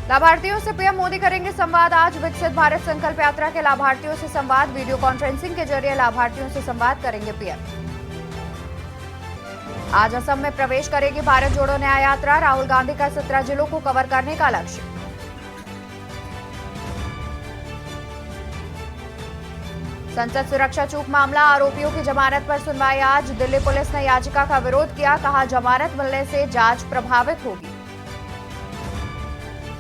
लाभार्थियों से पीएम मोदी करेंगे संवाद। आज विकसित भारत संकल्प यात्रा के लाभार्थियों से संवाद। वीडियो कॉन्फ्रेंसिंग के जरिए लाभार्थियों से संवाद करेंगे पीएम। आज असम में प्रवेश करेगी भारत जोड़ो न्याय यात्रा। राहुल गांधी का 17 जिलों को कवर करने का लक्ष्य। संसद सुरक्षा चूक मामला, आरोपियों की जमानत पर सुनवाई आज। दिल्ली पुलिस ने याचिका का विरोध किया, कहा जमानत मिलने से जांच प्रभावित होगी।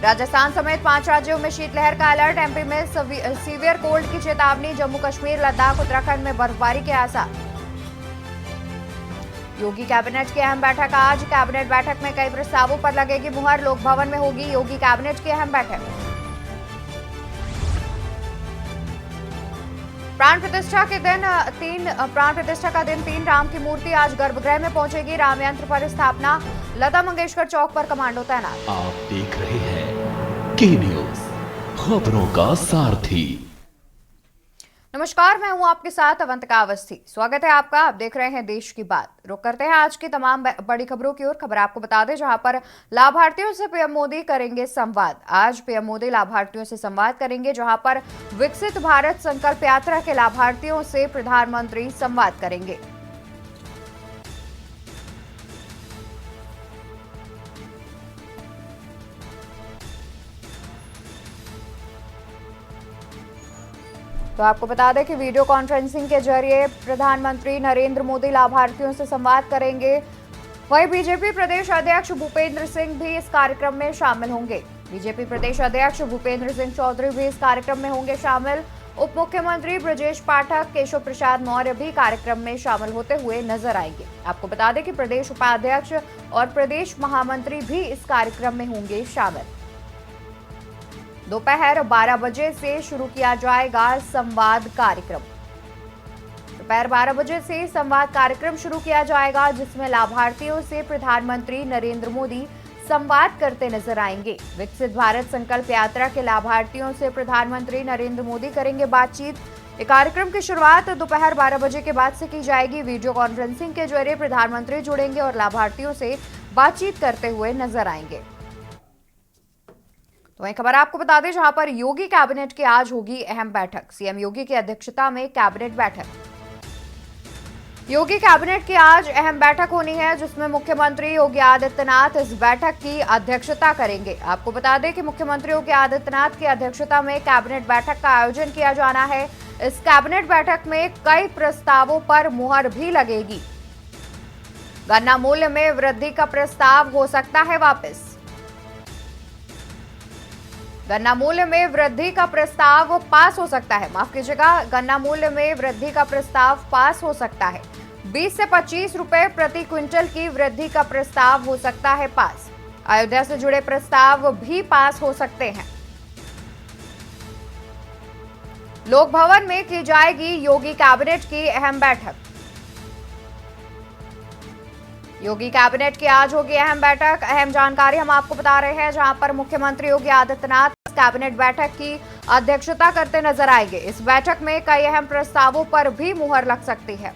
राजस्थान समेत 5 राज्यों में शीतलहर का अलर्ट। एमपी में सीवियर कोल्ड की चेतावनी। जम्मू कश्मीर, लद्दाख, उत्तराखंड में बर्फबारी के आसार। योगी कैबिनेट की अहम बैठक आज। कैबिनेट बैठक में कई प्रस्तावों पर लगेगी मुहर। लोक भवन में होगी योगी कैबिनेट की अहम बैठक। प्राण प्रतिष्ठा का दिन 3 राम की मूर्ति आज गर्भगृह में पहुंचेगी। राम यंत्र पर स्थापना। लता मंगेशकर चौक पर कमांडो तैनात। आप देख रहे हैं की न्यूज, खबरों का सारथी। नमस्कार, मैं हूं आपके साथ अवंतिका अवस्थी। स्वागत है आपका। आप देख रहे हैं देश की बात। रुक करते हैं आज की तमाम बड़ी खबरों की ओर। खबर आपको बता दें, जहां पर लाभार्थियों से पीएम मोदी करेंगे संवाद। आज पीएम मोदी लाभार्थियों से संवाद करेंगे, जहां पर विकसित भारत संकल्प यात्रा के लाभार्थियों से प्रधानमंत्री संवाद करेंगे। तो आपको बता दें कि वीडियो कॉन्फ्रेंसिंग के जरिए प्रधानमंत्री नरेंद्र मोदी लाभार्थियों से संवाद करेंगे। वहीं बीजेपी प्रदेश अध्यक्ष भूपेंद्र सिंह भी इस कार्यक्रम में शामिल होंगे। बीजेपी प्रदेश अध्यक्ष भूपेंद्र सिंह चौधरी भी इस कार्यक्रम में होंगे शामिल। उप मुख्यमंत्री ब्रजेश पाठक, केशव प्रसाद मौर्य भी कार्यक्रम में शामिल होते हुए नजर आएंगे। आपको बता दें कि प्रदेश उपाध्यक्ष और प्रदेश महामंत्री भी इस कार्यक्रम में होंगे शामिल। दोपहर 12 बजे से शुरू किया जाएगा संवाद कार्यक्रम। दोपहर 12 बजे से संवाद कार्यक्रम शुरू किया जाएगा, जिसमें लाभार्थियों से प्रधानमंत्री नरेंद्र मोदी संवाद करते नजर आएंगे। विकसित भारत संकल्प यात्रा के लाभार्थियों से प्रधानमंत्री नरेंद्र मोदी करेंगे बातचीत। इस कार्यक्रम की शुरुआत दोपहर 12 बजे के बाद से की जाएगी। वीडियो कॉन्फ्रेंसिंग के जरिए प्रधानमंत्री जुड़ेंगे और लाभार्थियों से बातचीत करते हुए नजर आएंगे। तो वहीं खबर आपको बता दें, जहां पर योगी कैबिनेट की आज होगी अहम बैठक। सीएम योगी की अध्यक्षता में कैबिनेट बैठक। योगी कैबिनेट की आज अहम बैठक होनी है, जिसमें मुख्यमंत्री योगी आदित्यनाथ इस बैठक की अध्यक्षता करेंगे। आपको बता दें कि मुख्यमंत्री योगी आदित्यनाथ की अध्यक्षता में कैबिनेट बैठक का आयोजन किया जाना है। इस कैबिनेट बैठक में कई प्रस्तावों पर मुहर भी लगेगी। गन्ना मूल्य में वृद्धि का प्रस्ताव हो सकता है वापस। गन्ना मूल्य में वृद्धि का प्रस्ताव पास हो सकता है। माफ कीजिएगा, गन्ना मूल्य में वृद्धि का प्रस्ताव पास हो सकता है। 20 से 25 रुपए प्रति क्विंटल की वृद्धि का प्रस्ताव हो सकता है पास। अयोध्या से जुड़े प्रस्ताव भी पास हो सकते हैं। लोक भवन में की जाएगी योगी कैबिनेट की अहम बैठक। योगी कैबिनेट की आज होगी अहम बैठक। अहम जानकारी हम आपको बता रहे हैं, जहां पर मुख्यमंत्री योगी आदित्यनाथ कैबिनेट बैठक की अध्यक्षता करते नजर आएंगे। इस बैठक में कई अहम प्रस्तावों पर भी मुहर लग सकती है।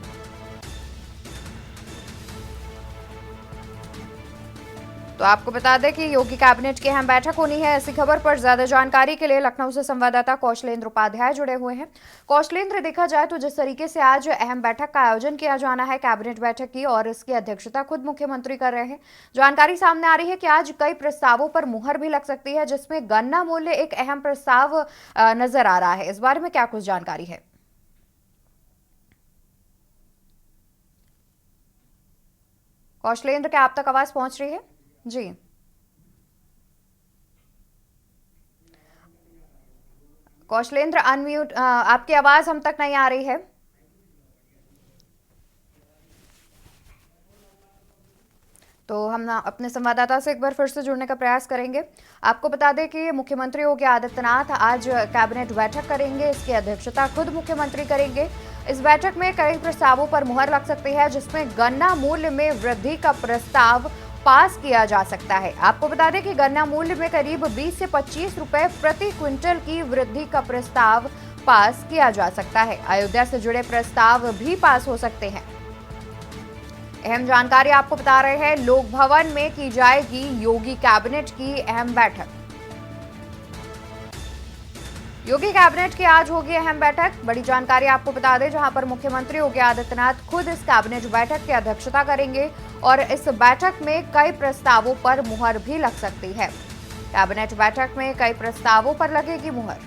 तो आपको बता दें कि योगी कैबिनेट की अहम बैठक होनी है। ऐसी खबर पर ज्यादा जानकारी के लिए लखनऊ से संवाददाता कौशलेंद्र उपाध्याय जुड़े हुए हैं। कौशलेंद्र, देखा जाए तो जिस तरीके से आज अहम बैठक का आयोजन किया जाना है कैबिनेट बैठक की, और इसकी अध्यक्षता खुद मुख्यमंत्री कर रहे हैं, जानकारी सामने आ रही है कि आज कई प्रस्तावों पर मुहर भी लग सकती है, जिसमें गन्ना मूल्य एक अहम प्रस्ताव नजर आ रहा है। इस बारे में क्या कुछ जानकारी है? कौशलेंद्र, क्या आप तक आवाज पहुंच रही है? जी, कौशलेंद्र अनम्यूट, आपकी आवाज हम तक नहीं आ रही है। तो हम अपने संवाददाता से एक बार फिर से जुड़ने का प्रयास करेंगे। आपको बता दें कि मुख्यमंत्री योगी आदित्यनाथ आज कैबिनेट बैठक करेंगे। इसकी अध्यक्षता खुद मुख्यमंत्री करेंगे। इस बैठक में कई प्रस्तावों पर मुहर लग सकती है, जिसमें गन्ना मूल्य में वृद्धि का प्रस्ताव पास किया जा सकता है। आपको बता दें कि गन्ना मूल्य में करीब 20 से 25 रुपए प्रति क्विंटल की वृद्धि का प्रस्ताव पास किया जा सकता है। अयोध्या से जुड़े प्रस्ताव भी पास हो सकते हैं। अहम जानकारी आपको बता रहे हैं, लोक भवन में की जाएगी योगी कैबिनेट की अहम बैठक। योगी कैबिनेट की आज होगी अहम बैठक। बड़ी जानकारी आपको बता दें, जहां पर मुख्यमंत्री योगी आदित्यनाथ खुद इस कैबिनेट बैठक की अध्यक्षता करेंगे और इस बैठक में कई प्रस्तावों पर मुहर भी लग सकती है। कैबिनेट बैठक में कई प्रस्तावों पर लगेगी मुहर।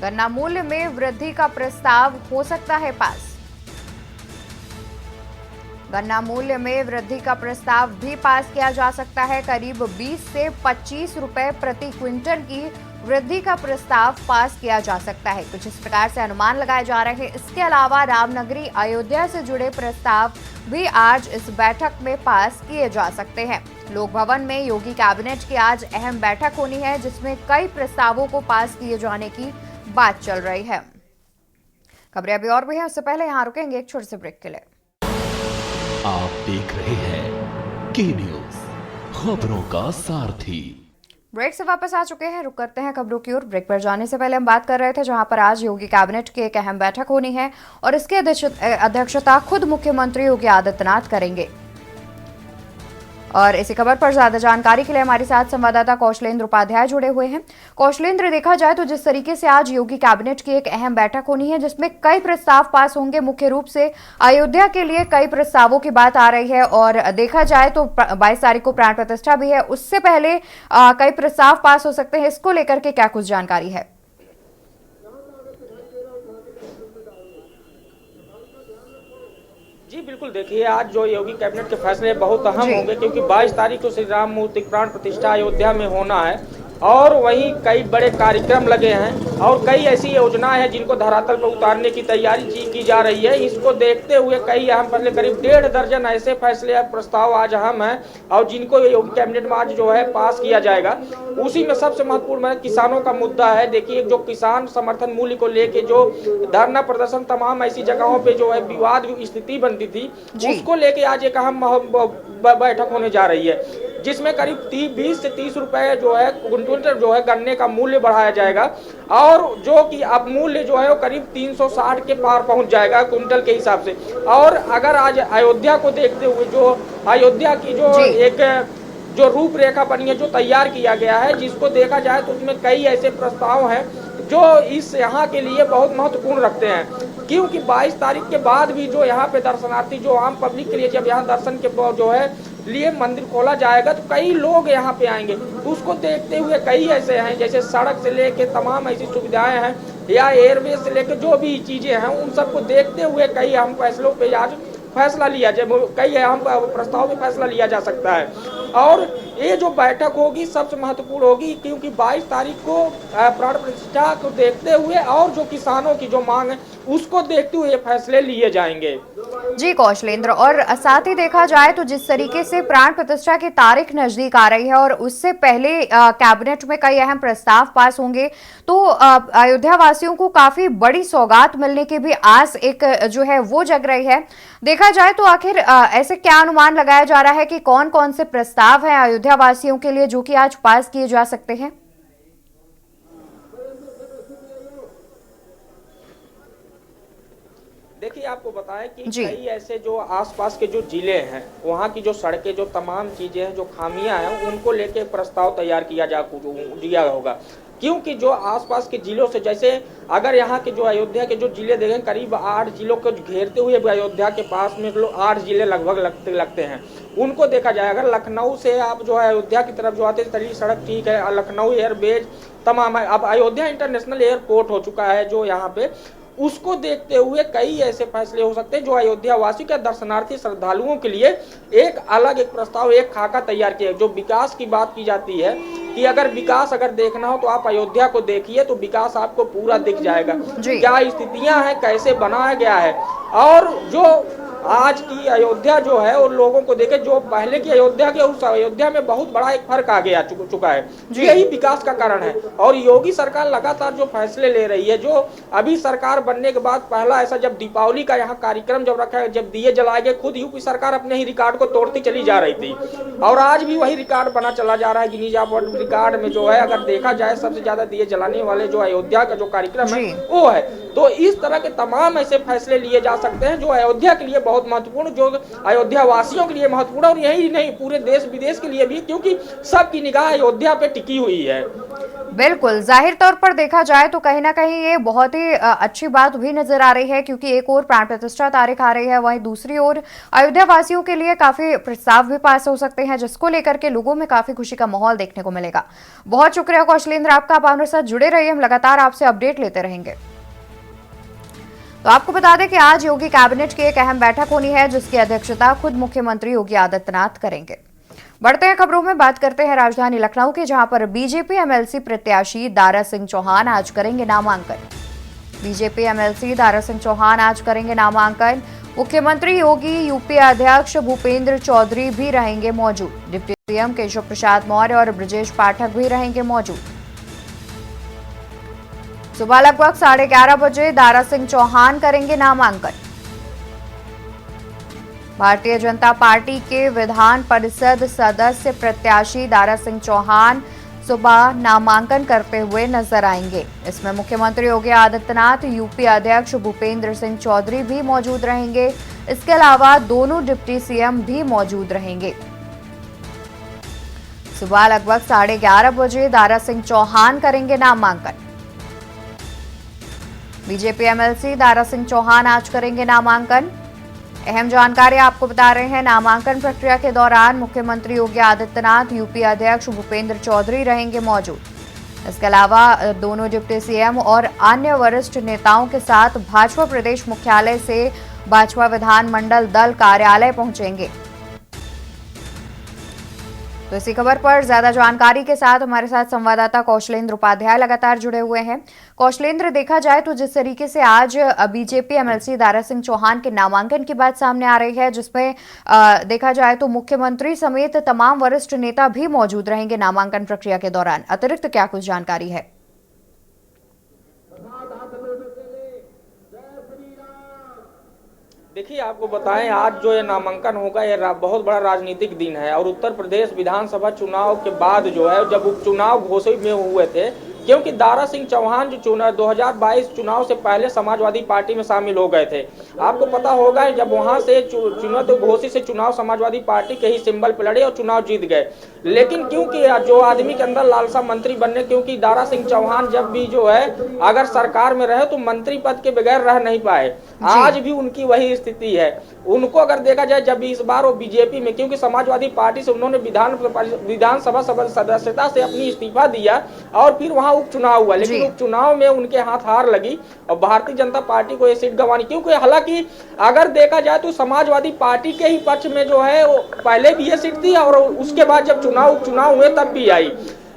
गन्ना मूल्य में वृद्धि का प्रस्ताव हो सकता है पास। गन्ना मूल्य में वृद्धि का प्रस्ताव भी पास किया जा सकता है। करीब 20 से 25 रुपए प्रति क्विंटल की वृद्धि का प्रस्ताव पास किया जा सकता है। कुछ इस प्रकार से अनुमान लगाए जा रहे हैं। इसके अलावा रामनगरी अयोध्या से जुड़े प्रस्ताव भी आज इस बैठक में पास किए जा सकते हैं। लोक भवन में योगी कैबिनेट की आज अहम बैठक होनी है, जिसमें कई प्रस्तावों को पास किए जाने की बात चल रही है। खबरें अभी और भी हैं, उससे पहले यहाँ रुकेंगे एक छोटे से ब्रेक के लिए। आप देख रहे हैं के न्यूज, खबरों का सारथी। ब्रेक से वापस आ चुके हैं, रुक करते हैं खबरों की ओर। ब्रेक पर जाने से पहले हम बात कर रहे थे, जहां पर आज योगी कैबिनेट की एक अहम बैठक होनी है और इसकी अध्यक्षता खुद मुख्यमंत्री योगी आदित्यनाथ करेंगे। और इसी खबर पर ज्यादा जानकारी के लिए हमारे साथ संवाददाता कौशलेंद्र उपाध्याय जुड़े हुए हैं। कौशलेंद्र, देखा जाए तो जिस तरीके से आज योगी कैबिनेट की एक अहम बैठक होनी है, जिसमें कई प्रस्ताव पास होंगे, मुख्य रूप से अयोध्या के लिए कई प्रस्तावों की बात आ रही है और देखा जाए तो 22 तारीख को प्राण प्रतिष्ठा भी है, उससे पहले कई प्रस्ताव पास हो सकते हैं। इसको लेकर के क्या कुछ जानकारी है? जी बिल्कुल, देखिए आज जो योगी कैबिनेट के फैसले बहुत अहम होंगे, क्योंकि 22 तारीख को श्री राम मूर्ति प्राण प्रतिष्ठा अयोध्या में होना है और वहीं कई बड़े कार्यक्रम लगे हैं और कई ऐसी योजनाएं हैं जिनको धरातल पर उतारने की तैयारी की जा रही है। इसको देखते हुए कई अहम फैसले, करीब 1.5 दर्जन ऐसे फैसले प्रस्ताव आज अहम हैं और जिनको योगी कैबिनेट में आज जो है पास किया जाएगा। उसी में सबसे महत्वपूर्ण किसानों का मुद्दा है। देखिए, जो किसान समर्थन मूल्य को लेके जो धरना प्रदर्शन तमाम ऐसी जगहों पे जो है विवाद स्थिति बनती थी, उसको लेके आज एक अहम बैठक होने जा रही है, जिसमें करीब 20 से 30 रुपए जो है क्विंटल जो है गन्ने का मूल्य बढ़ाया जाएगा और जो कि अब मूल्य जो है वो करीब 360 के पार पहुंच जाएगा क्विंटल के हिसाब से। और अगर आज अयोध्या को देखते हुए जो अयोध्या की जो एक जो रूपरेखा बनी है, जो तैयार किया गया है, जिसको देखा जाए तो उसमें कई ऐसे प्रस्ताव हैं जो इस यहाँ के लिए बहुत महत्वपूर्ण रखते हैं, क्योंकि 22 तारीख के बाद भी जो यहाँ पे दर्शनार्थी, जो आम पब्लिक के लिए जब यहाँ दर्शन के जो है लिए मंदिर खोला जाएगा तो कई लोग यहाँ पे आएंगे। तो उसको देखते हुए कई ऐसे हैं, जैसे सड़क से लेके तमाम ऐसी सुविधाएं हैं या एयरवेज से लेके जो भी चीजें हैं, उन सबको देखते हुए कई अहम फैसलों पे आज फैसला लिया जाए, कई अहम प्रस्ताव में फैसला लिया जा सकता है। और ये जो बैठक होगी सबसे महत्वपूर्ण होगी, क्योंकि 22 तारीख को प्राण प्रतिष्ठा को देखते हुए और जो किसानों की जो मांग है उसको देखते हुए फैसले लिए जाएंगे। जी कौशलेंद्र, और साथ ही देखा जाए तो जिस तरीके से प्राण प्रतिष्ठा की तारीख नजदीक आ रही है और उससे पहले कैबिनेट में कई अहम प्रस्ताव पास होंगे, तो अयोध्या वासियों को काफी बड़ी सौगात मिलने की भी आस एक जो है वो जग रही है। देखा जाए तो आखिर ऐसे क्या अनुमान लगाया जा रहा है कि कौन कौन से प्रस्ताव हैं अयोध्या वासियों के लिए जो कि आज पास किए जा सकते हैं? देखिए, आपको बताएं कि कई ऐसे जो आसपास के जो जिले हैं, वहाँ की जो सड़कें, जो तमाम चीजें हैं, जो खामियां हैं, उनको लेके प्रस्ताव तैयार किया होगा, क्योंकि जो आसपास के जिलों से, जैसे अगर यहाँ के जो अयोध्या के जो जिले देखें, करीब 8 जिलों को घेरते हुए अयोध्या के पास में 8 जिले लगभग लगते हैं। उनको देखा जाए, अगर लखनऊ से आप जो है अयोध्या की तरफ जो आते हैं, तरी सड़क ठीक है, लखनऊ एयरबेज तमाम है, अब अयोध्या इंटरनेशनल एयरपोर्ट हो चुका है जो यहाँ पे, उसको देखते हुए कई ऐसे फैसले हो सकते हैं जो अयोध्या वासी के दर्शनार्थी श्रद्धालुओं के लिए एक अलग एक प्रस्ताव, एक खाका तैयार किया। जो विकास की बात की जाती है कि अगर विकास अगर देखना हो तो आप अयोध्या को देखिए, तो विकास आपको पूरा दिख जाएगा, क्या स्थितियां हैं, कैसे बनाया गया है। और जो आज की अयोध्या जो है उन लोगों को देखे, जो पहले की अयोध्या के उस अयोध्या में बहुत बड़ा एक फर्क आ गया चुका है, यही विकास का कारण है। और योगी सरकार लगातार जो फैसले ले रही है, जो अभी सरकार बनने के बाद पहला ऐसा जब दीपावली का यहाँ कार्यक्रम जब रखा है, जब दिए जलाए गए, खुद यूपी सरकार अपने ही रिकॉर्ड को तोड़ती चली जा रही थी और आज भी वही रिकॉर्ड बना चला जा रहा है। गिनीज वर्ल्ड रिकॉर्ड में जो है अगर देखा जाए सबसे ज्यादा दिए जलाने वाले जो अयोध्या का जो कार्यक्रम है वो है। तो इस तरह के तमाम ऐसे फैसले लिए जा सकते हैं जो अयोध्या के लिए बहुत महत्वपूर्ण, जो अयोध्या वासियों के लिए महत्वपूर्ण, और यही नहीं पूरे देश विदेश के लिए भी, क्योंकि सबकी निगाह अयोध्या पे टिकी हुई है। बिल्कुल, जाहिर तौर पर देखा जाए तो कहीं ना कहीं ये बहुत ही अच्छी बात भी नजर आ रही है, क्योंकि एक और प्राण प्रतिष्ठा तारीख आ रही है, वहीं दूसरी ओर अयोध्या वासियों के लिए काफी प्रस्ताव भी पास हो सकते हैं, जिसको लेकर के लोगों में काफी खुशी का माहौल देखने को मिलेगा। बहुत शुक्रिया कौशलेंद्र आपका, आप हमारे साथ जुड़े रहिए, हम लगातार आपसे अपडेट लेते रहेंगे। तो आपको बता दें कि आज योगी कैबिनेट की एक अहम बैठक होनी है, जिसकी अध्यक्षता खुद मुख्यमंत्री योगी आदित्यनाथ करेंगे। बढ़ते हैं खबरों में, बात करते हैं राजधानी लखनऊ की, जहां पर बीजेपी एमएलसी प्रत्याशी दारा सिंह चौहान आज करेंगे नामांकन। बीजेपी एमएलसी दारा सिंह चौहान आज करेंगे नामांकन। मुख्यमंत्री योगी, यूपी अध्यक्ष भूपेंद्र चौधरी भी रहेंगे मौजूद। डिप्टी सीएम केशव प्रसाद मौर्य और ब्रजेश पाठक भी रहेंगे मौजूद। सुबह लगभग 11:30 बजे दारा सिंह चौहान करेंगे नामांकन। भारतीय जनता पार्टी के विधान परिषद सदस्य प्रत्याशी दारा सिंह चौहान सुबह नामांकन करते हुए नजर आएंगे। इसमें मुख्यमंत्री योगी आदित्यनाथ, यूपी अध्यक्ष भूपेंद्र सिंह चौधरी भी मौजूद रहेंगे। इसके अलावा दोनों डिप्टी सीएम भी मौजूद रहेंगे। सुबह लगभग 11:30 बजे दारा सिंह चौहान करेंगे नामांकन। बीजेपी एमएलसी दारा सिंह चौहान आज करेंगे नामांकन। अहम जानकारी आपको बता रहे हैं, नामांकन प्रक्रिया के दौरान मुख्यमंत्री योगी आदित्यनाथ, यूपी अध्यक्ष भूपेंद्र चौधरी रहेंगे मौजूद। इसके अलावा दोनों डिप्टी सीएम और अन्य वरिष्ठ नेताओं के साथ भाजपा प्रदेश मुख्यालय से भाजपा विधानमंडल दल कार्यालय पहुंचेंगे। तो इसी खबर पर ज्यादा जानकारी के साथ हमारे साथ संवाददाता कौशलेंद्र उपाध्याय लगातार जुड़े हुए हैं। कौशलेंद्र, देखा जाए तो जिस तरीके से आज बीजेपी एमएलसी दारा सिंह चौहान के नामांकन की बात सामने आ रही है, जिसमें देखा जाए तो मुख्यमंत्री समेत तमाम वरिष्ठ नेता भी मौजूद रहेंगे नामांकन प्रक्रिया के दौरान, अतिरिक्त क्या कुछ जानकारी है? देखिए, आपको बताएं, आज जो ये नामांकन होगा, ये बहुत बड़ा राजनीतिक दिन है, और उत्तर प्रदेश विधानसभा चुनाव के बाद जो है, जब उपचुनाव घोषित में हुए थे, क्योंकि दारा सिंह चौहान जो 2022 चुनाव से पहले समाजवादी पार्टी में शामिल हो गए थे। आपको पता होगा, जब वहां से चुनाव घोषित से चुनाव समाजवादी पार्टी के ही सिंबल पे लड़े और चुनाव जीत गए। लेकिन क्योंकि जो आदमी के अंदर लालसा मंत्री बनने, क्योंकि दारा सिंह चौहान जब भी जो है अगर सरकार में रहे तो मंत्री पद के बगैर रह नहीं पाए। आज भी उनकी वही स्थिति है। उनको अगर देखा जाए, जब इस बार वो बीजेपी में, क्योंकि समाजवादी पार्टी से उन्होंने विधानसभा सदस्यता से अपनी इस्तीफा दिया और फिर वहां उपचुनाव हुआ, लेकिन उपचुनाव में उनके हाथ हार लगी और भारतीय जनता पार्टी को ये सीट गंवानी। क्योंकि हालांकि अगर देखा जाए तो समाजवादी पार्टी के ही पक्ष में जो है वो पहले भी ये सीट थी और उसके बाद जब उपचुनाव हुए तब भी आई।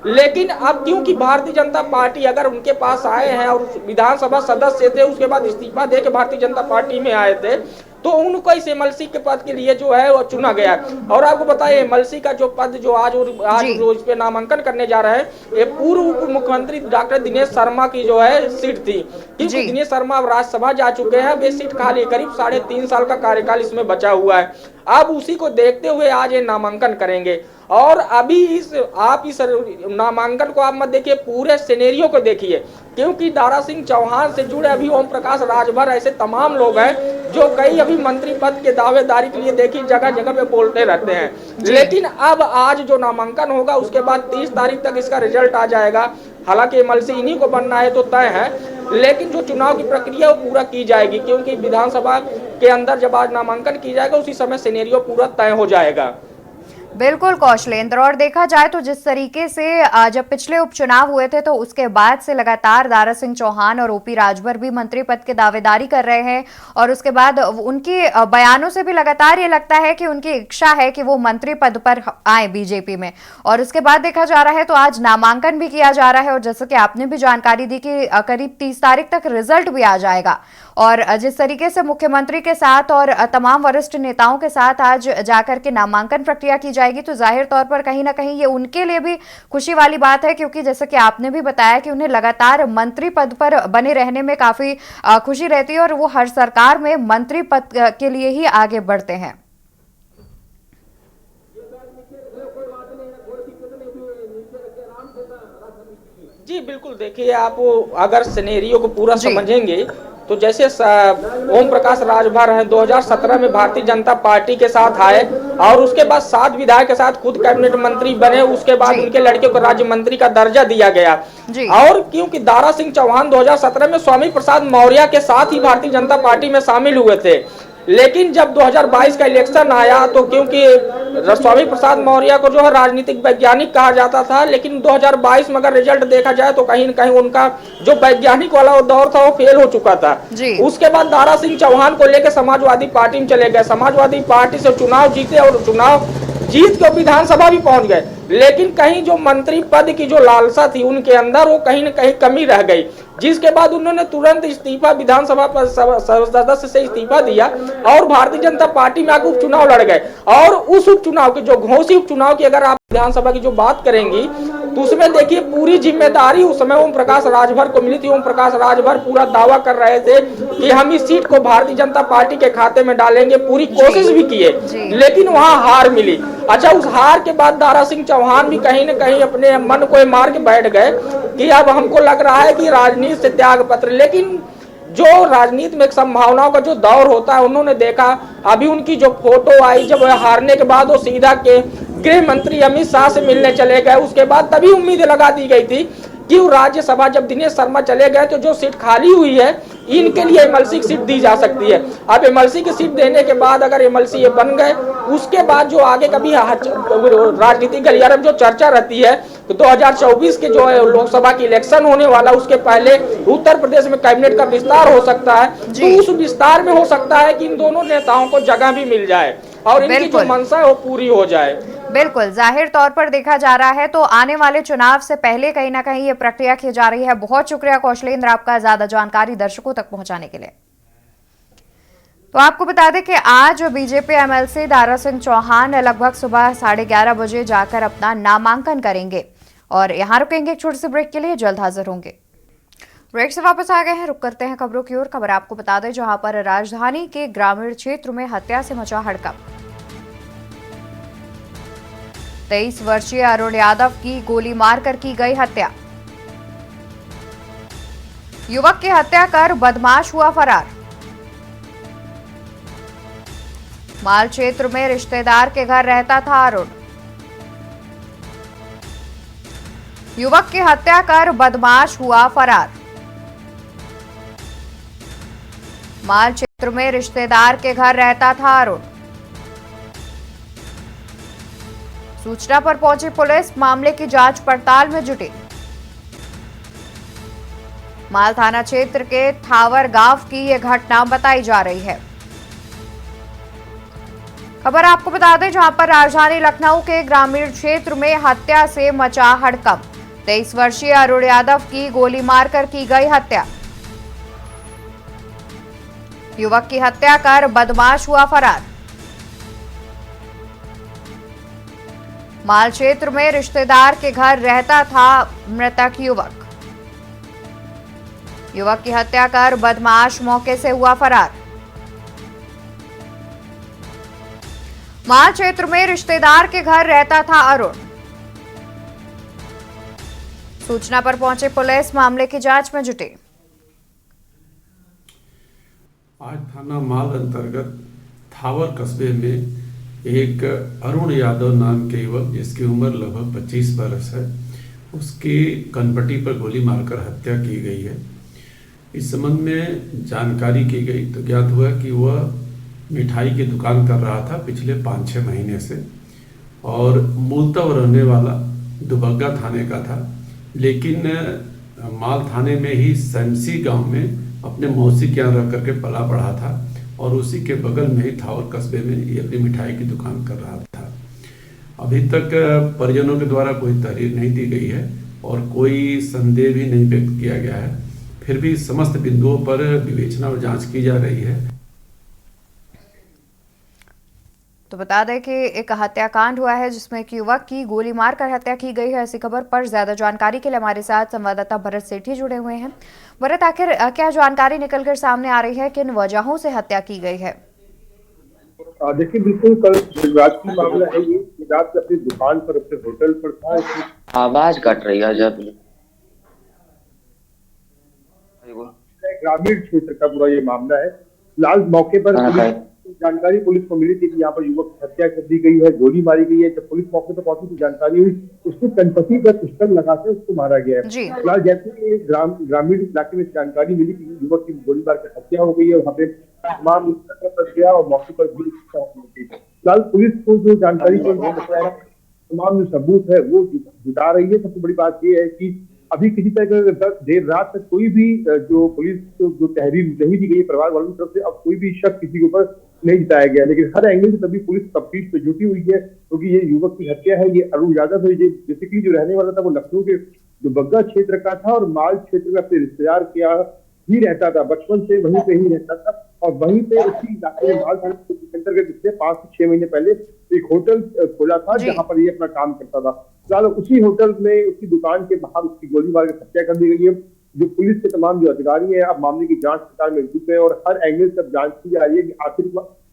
लेकिन अब क्योंकि भारतीय जनता पार्टी अगर उनके पास आए हैं और विधानसभा सदस्य थे, उसके बाद इस्तीफा देकर भारतीय जनता पार्टी में आए थे, तो उनको इस एमएलसी के पद के लिए जो है वो चुना गया। और आपको बताइए, एमएलसी का जो पद जो आज रोज पे नामांकन करने जा रहे हैं, ये पूर्व उप मुख्यमंत्री डॉक्टर दिनेश शर्मा की जो है सीट थी, क्योंकि दिनेश शर्मा अब राज्यसभा जा चुके हैं। अब ये सीट खाली, करीब 3.5 साल का कार्यकाल इसमें बचा हुआ है। अब उसी को देखते हुए आज ये नामांकन करेंगे। और अभी आप इस नामांकन को आप मत देखिए, पूरे सिनेरियो को देखिए, क्योंकि दारा सिंह चौहान से जुड़े अभी ओम प्रकाश राजभर ऐसे तमाम लोग हैं जो कई अभी मंत्री पद के दावेदारी के लिए देखिए जगह जगह पे बोलते रहते हैं। लेकिन अब आज जो नामांकन होगा, उसके बाद 30 तारीख तक इसका रिजल्ट आ जाएगा। हालांकि एमएलसी इन्हीं को बनना है तो तय है, लेकिन जो चुनाव की प्रक्रिया वो पूरा की जाएगी, क्योंकि विधानसभा के अंदर जब आज नामांकन की जाएगा, उसी समय सिनेरियो पूरा तय हो जाएगा। बिल्कुल कौशलेंद्र, और देखा जाए तो जिस तरीके से जब पिछले उपचुनाव हुए थे तो उसके बाद से लगातार दारा सिंह चौहान और ओपी राजभर भी मंत्री पद की दावेदारी कर रहे हैं, और उसके बाद उनके बयानों से भी लगातार ये लगता है कि उनकी इच्छा है कि वो मंत्री पद पर आए बीजेपी में। और उसके बाद देखा जा रहा है तो आज नामांकन भी किया जा रहा है, और जैसे कि आपने भी जानकारी दी कि करीब 30 तारीख तक रिजल्ट भी आ जाएगा। और जिस तरीके से मुख्यमंत्री के साथ और तमाम वरिष्ठ नेताओं के साथ आज जाकर के नामांकन प्रक्रिया की जाएगी, तो जाहिर तौर पर कहीं ना कहीं ये उनके लिए भी खुशी वाली बात है, क्योंकि जैसे कि आपने भी बताया कि उन्हें लगातार मंत्री पद पर बने रहने में काफी खुशी रहती है, और वो हर सरकार में मंत्री पद के लिए ही आगे बढ़ते हैं। जी बिल्कुल, देखिए आप अगर सिनेरियो को पूरा जी। समझेंगे तो जैसे ओम प्रकाश राजभर हैं 2017 में भारतीय जनता पार्टी के साथ आए और उसके बाद 7 विधायक के साथ खुद कैबिनेट मंत्री बने, उसके बाद जी। उनके लड़के को राज्य मंत्री का दर्जा दिया गया। जी। और क्योंकि दारा सिंह चौहान 2017 में स्वामी प्रसाद मौर्य के साथ ही भारतीय जनता पार्टी में शामिल हुए थे, लेकिन जब 2022 का इलेक्शन आया तो क्योंकि स्वामी प्रसाद मौर्य को जो है राजनीतिक वैज्ञानिक कहा जाता था, लेकिन 2022 में अगर रिजल्ट देखा जाए तो कहीं न कहीं उनका जो वैज्ञानिक वाला वो दौर था वो फेल हो चुका था। जी। उसके बाद दारा सिंह चौहान को लेकर समाजवादी पार्टी में चले गए, समाजवादी पार्टी से चुनाव जीते और चुनाव जीत के विधानसभा भी पहुंच गए, लेकिन कहीं जो मंत्री पद की जो लालसा थी उनके अंदर वो कहीं न कहीं कमी रह गई, जिसके बाद उन्होंने तुरंत इस्तीफा विधानसभा सदस्य से इस्तीफा दिया और भारतीय जनता पार्टी में आकर उपचुनाव लड़ गए। और उस उपचुनाव की जो घोषित उपचुनाव की अगर आप विधानसभा की जो बात करेंगी तो उसमें देखिए पूरी जिम्मेदारी उस समय ओम प्रकाश राजभर को मिली थी। ओम प्रकाश राजभर पूरा दावा कर रहे थे कि हम इस सीट को भारतीय जनता पार्टी के खाते में डालेंगे, पूरी कोशिश भी किए, लेकिन वहां हार मिली। अच्छा, उस हार के बाद दारा सिंह चौहान भी कहीं न कहीं अपने मन को मार के बैठ गए कि अब हमको लग रहा है कि राजनीति से त्याग पत्र। लेकिन जो राजनीति में एक संभावनाओं का जो दौर होता है उन्होंने देखा, अभी उनकी जो फोटो आई जब हारने के बाद वो सीधा के गृह मंत्री अमित शाह से मिलने चले गए, उसके बाद तभी उम्मीद लगा दी गई थी कि राज्यसभा जब दिनेश शर्मा चले गए तो जो सीट खाली हुई है इनके लिए एमएलसी की सीट दी जा सकती है। अब एमएलसी की सीट देने के बाद अगर एमएलसी ये बन गए, उसके बाद जो आगे कभी राजनीतिक गलियारे में जो चर्चा रहती है तो 2024 के जो है लोकसभा की इलेक्शन होने वाला, उसके पहले उत्तर प्रदेश में कैबिनेट का विस्तार हो सकता है, तो उस विस्तार में हो सकता है कि इन दोनों नेताओं को जगह भी मिल जाए और इनकी जो मंशा है वो पूरी हो जाए। बिल्कुल, जाहिर तौर पर देखा जा रहा है तो आने वाले चुनाव से पहले कहीं ना कहीं ये प्रक्रिया की जा रही है। बहुत शुक्रिया कौशलेंद्र आपका ज्यादा जानकारी दर्शकों तक पहुंचाने के लिए। तो आपको बता दें कि आज बीजेपी एमएलसी दारा सिंह चौहान लगभग सुबह 11:30 बजे जाकर अपना नामांकन करेंगे और यहां रुकेंगे एक छोटे से ब्रेक के लिए, जल्द हाजिर होंगे। ब्रेक से वापस आ गए हैं, रुक करते हैं खबरों की ओर। खबर आपको बता दें जहां पर राजधानी के ग्रामीण क्षेत्र में हत्या से मचा हड़कंप। 23 वर्षीय अरुण यादव की गोली मारकर की गई हत्या। युवक की हत्या कर बदमाश हुआ फरार। माल क्षेत्र में रिश्तेदार के घर रहता था अरुण। युवक की हत्या कर बदमाश हुआ फरार। माल क्षेत्र में रिश्तेदार के घर रहता था अरुण। सूचना पर पहुंची पुलिस मामले की जांच पड़ताल में जुटी। माल थाना क्षेत्र के थावर गांव की यह घटना बताई जा रही है। खबर आपको बता दें जहां पर राजधानी लखनऊ के ग्रामीण क्षेत्र में हत्या से मचा हड़कंप। 23 वर्षीय अरुण यादव की गोली मारकर की गई हत्या। युवक की हत्या कर बदमाश हुआ फरार। माल क्षेत्र में रिश्तेदार के घर रहता था मृतक युवक। युवक की हत्या कर बदमाश मौके से हुआ फरार। माल क्षेत्र में रिश्तेदार के घर रहता था अरुण। सूचना पर पहुंची पुलिस मामले की जांच में जुटी। आज थाना माल अंतर्गत थावर कस्बे में एक अरुण यादव नाम के युवक जिसकी उम्र लगभग 25 वर्ष है, उसकी कनपट्टी पर गोली मारकर हत्या की गई है। इस संबंध में जानकारी की गई तो ज्ञात हुआ कि वह मिठाई की दुकान कर रहा था पिछले 5-6 महीने से और मूलतः रहने वाला दुबग्गा थाने का था, लेकिन माल थाने में ही सैमसी गांव में अपने मौसी के यहाँ रह करके पला बढ़ा था और उसी के बगल में ही थावर कस्बे में ये अपनी मिठाई की दुकान कर रहा था। अभी तक परिजनों के द्वारा कोई तहरीर नहीं दी गई है और कोई संदेह भी नहीं व्यक्त किया गया है, फिर भी समस्त बिंदुओं पर विवेचना और जांच की जा रही है। तो बता दें कि एक हत्याकांड हुआ है जिसमें एक युवक की गोली मारकर हत्या की गई है। ऐसी खबर पर ज्यादा जानकारी के लिए हमारे साथ संवाददाता भरत सेठी जुड़े हुए हैं। भरत, आखिर क्या जानकारी निकलकर सामने आ रही है, किन वजहों से हत्या की गई है? देखिए, बिल्कुल कल रात की मामला है ये। रात अपनी दुकान पर अपने होटल पर था। आवाज कट रही है जब ग्रामीण क्षेत्र का पूरा ये मामला है। फिलहाल मौके पर जानकारी पुलिस को मिली थी कि यहाँ पर युवक की हत्या कर दी गई है, गोली मारी गई है। जब पुलिस मौके पर पहुंची तो जानकारी हुई उसकी कनपटी पर पिस्टल लगाकर उसको मारा गया है। फिलहाल जैसे ही ग्रामीण इलाके में जानकारी मिली कि युवक की गोली मार कर हत्या हो गई है, वहाँ पे तमाम गया और मौके पर भी फिलहाल पुलिस को जो जानकारी तमाम जो सबूत है वो जुटा रही है। सबसे बड़ी बात यह है कि अभी किसी तरह का देर रात तक कोई भी जो पुलिस जो तहरीर नहीं दी गई परिवार वालों की तरफ से, अब कोई भी शक किसी के ऊपर नहीं जताया गया। लेकिन हर एंगल से तभी पुलिस तफ्तीश पे जुटी हुई है, क्योंकि ये युवक की हत्या है, ये अरुण यादव है। ये बेसिकली जो रहने वाला था वो लखनऊ के जो बग्गा क्षेत्र का था और माल क्षेत्र में अपने रिश्तेदार के यहाँ ही रहता था, बचपन से वहीं पे ही रहता था। और वहीं पे उसी इलाके में माल सेंटर के पिछले 5 से 6 महीने पहले एक होटल खोला था जहां पर ये अपना काम करता था। फिलहाल उसी होटल में उसकी दुकान के बाहर उसकी गोली मार के हत्या कर दी गई है। जो पुलिस के तमाम जो अधिकारी हैं अब मामले की जांच पड़ताल में जुटे हैं और हर एंगल से जांच की जा रही है कि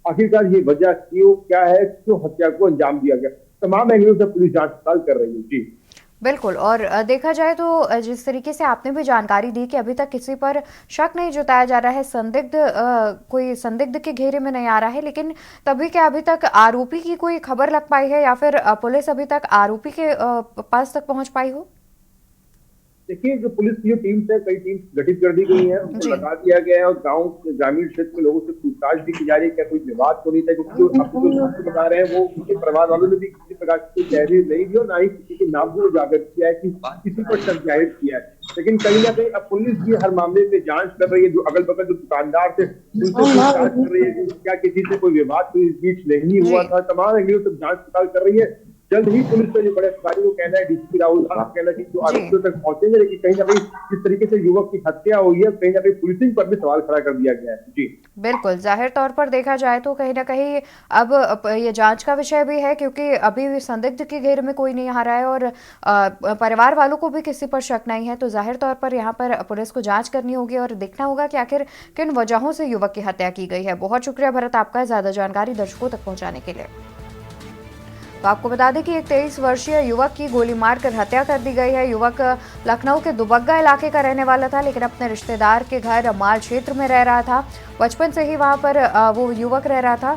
आखिरकार ये वजह क्या है, क्यों हत्या को अंजाम दिया गया। तमाम एंगलों से पुलिस जांच पड़ताल कर रही है। जी बिल्कुल। और देखा जाए तो जिस तरीके से आपने भी जानकारी दी कि अभी तक किसी पर शक नहीं जताया जा रहा है, संदिग्ध कोई संदिग्ध के घेरे में नहीं आ रहा है, लेकिन तभी क्या अभी तक आरोपी की कोई खबर लग पाई है या फिर पुलिस अभी तक आरोपी के पास तक पहुंच पाई हो? देखिए, जो पुलिस की टीम है, कई टीम गठित कर दी गई है, उनको लगा दिया गया है और गांव ग्रामीण क्षेत्र में लोगों से पूछताछ भी की जा रही है क्या कोई विवाद तो नहीं था। क्योंकि जो आपको जो बता रहे हैं वो उनके परिवार वालों ने भी किसी प्रकार की तहरीर नहीं दी और ना ही किसी के नाम को उजागर किया है कि किसी पर शक जाहिर किया है। लेकिन कहीं ना कहीं अब पुलिस भी हर मामले पे जांच कर रही है। जो अगल बगल जो दुकानदार थे उनसे पूछताछ कर रही है कि क्या किसी से कोई विवाद तो इस बीच नहीं हुआ था। तमाम एंगलों से जांच पड़ताल कर रही है। जल्द ही पुलिस का जो बड़े अधिकारी को कहना है, डीसीपी राहुल का कहना है कि जो आरोपियों तक पहुंचेंगे, लेकिन कहीं ना कहीं जिस तरीके से युवक की हत्या हुई है कहीं ना कहीं पुलिसिंग पर भी सवाल खड़ा कर दिया गया है। जी बिल्कुल, जाहिर तौर पर देखा जाए तो कहीं ना कहीं अब ये जांच का विषय भी है, क्योंकि अभी भी संदिग्ध के घेरे में कोई नहीं आ रहा है और परिवार वालों को भी किसी पर शक नहीं है। तो जाहिर तौर पर यहाँ पर पुलिस को जांच करनी होगी और देखना होगा कि आखिर किन वजहों से युवक की हत्या की गई है। बहुत शुक्रिया भरत आपका ज्यादा जानकारी दर्शकों तक पहुंचाने के लिए। तो आपको बता दें कि एक 23 वर्षीय युवक की गोली मारकर हत्या कर दी गई है। युवक लखनऊ के दुबग्गा इलाके का रहने वाला था, लेकिन अपने रिश्तेदार के घर माल क्षेत्र में रह रहा था। बचपन से ही वहां पर वो युवक रह रहा था।